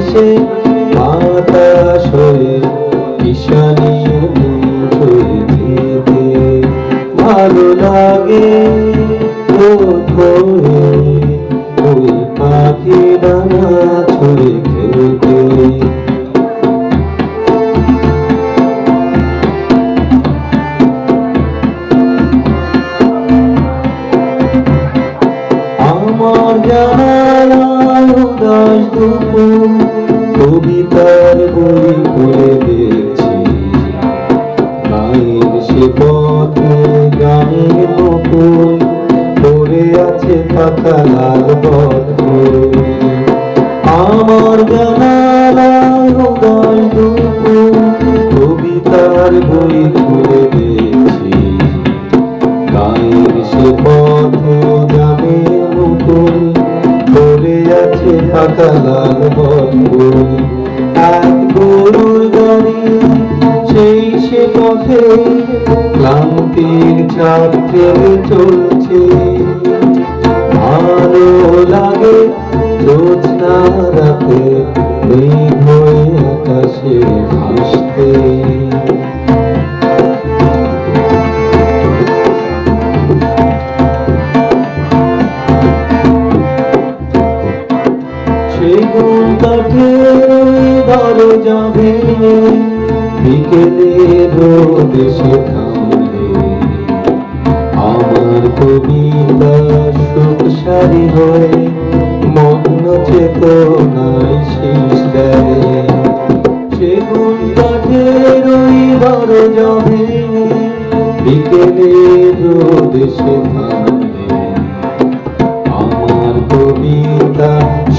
শেষে বাতাস হয়ে ঈশানীর মঞ্চে যেতে ভালো লাগে রোদ হয়ে ওই পাখি ডানা ছুঁয়ে খেলতে। আমার জানালায় উদাস দুপুর কবিতার বই খুলে দেখছি, গায়ের সে পথে গানের মুকুল পড়ে আছে পাতা লাল বদল। আমার জানালায় উদাস দুপুর কবিতার বই খুলে দেখছি, গায়ের সে পথে গানের মুকুল পড়ে আছে পাতা লাল বদল। এক গরুর গাড়ি সেই সে পথে ক্লান্তির চাপ ফেলে চলছে, ভালো লাগে জ্যোৎস্না রাতে মেঘ হয়ে আকাশে ভাসতে। সেগুন কাঠের দরজা ভেঙে বিকেলে রোদ এসে থামলে আমার কবিতা সুখ সারি হয়ে মগ্ন চেতনায় শীষ দেয়। সেগুন কাঠের দরজা ভেঙে বিকেলে রোদ এসে থামলে আমার কবিতা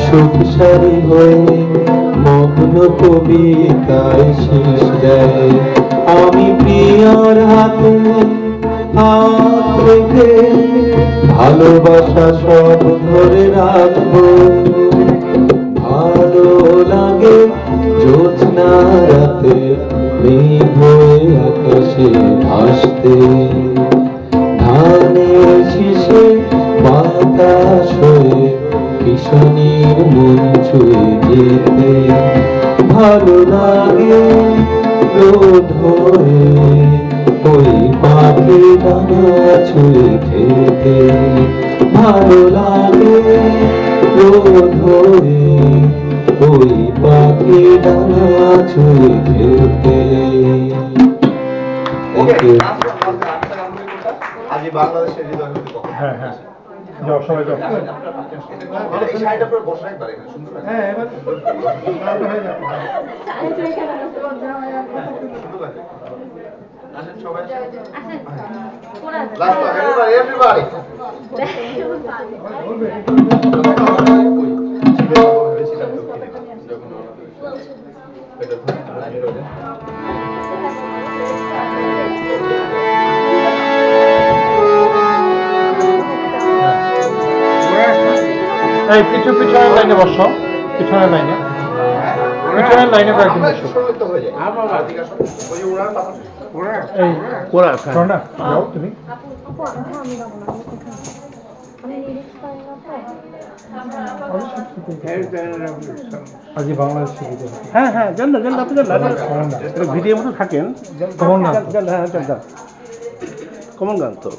সুখ সারি হয়ে মগ্ন কবিতায় শীষ দেয়। আমি প্রিয়ার হাতে হাত রেখে ভালোবাসা সব ধরে রাখবো, ভালো লাগে জ্যোৎস্না রাতে মেঘ হয়ে আকাশে ভাসতে। ধানের শীষে বাতাস হয়ে ঈশানীর মন ছুঁয়ে যেতে ভালো লাগে রোদ হয়ে ওই পাখি ডানা ছুঁয়ে খেতে। ভালো লাগে রোদ হয়ে ওই পাখি ডানা ছুঁয়ে খেতে। আজি বাংলাদেশের হৃদয় হতে কখন? হ্যাঁ হ্যাঁ যাও সবাই যাও। এই শাড়িটা পরে বসে একবার এখানে সুন্দর লাগে। হ্যাঁ এবার হয়ে যাবে। সুন্দর লাগে। আসেন সবাই আসেন লাস্ট এভরিবডি এই পিছনের লাইনে বসো, পিছনের লাইনে কয়েকজন বসো। এই সোনা যাও তুমি। আজি বাংলাদেশ হ্যাঁ হ্যাঁ জান না আপনি ভিডিওর মতো থাকেন কমন গান হ্যাঁ জান কমন গান তো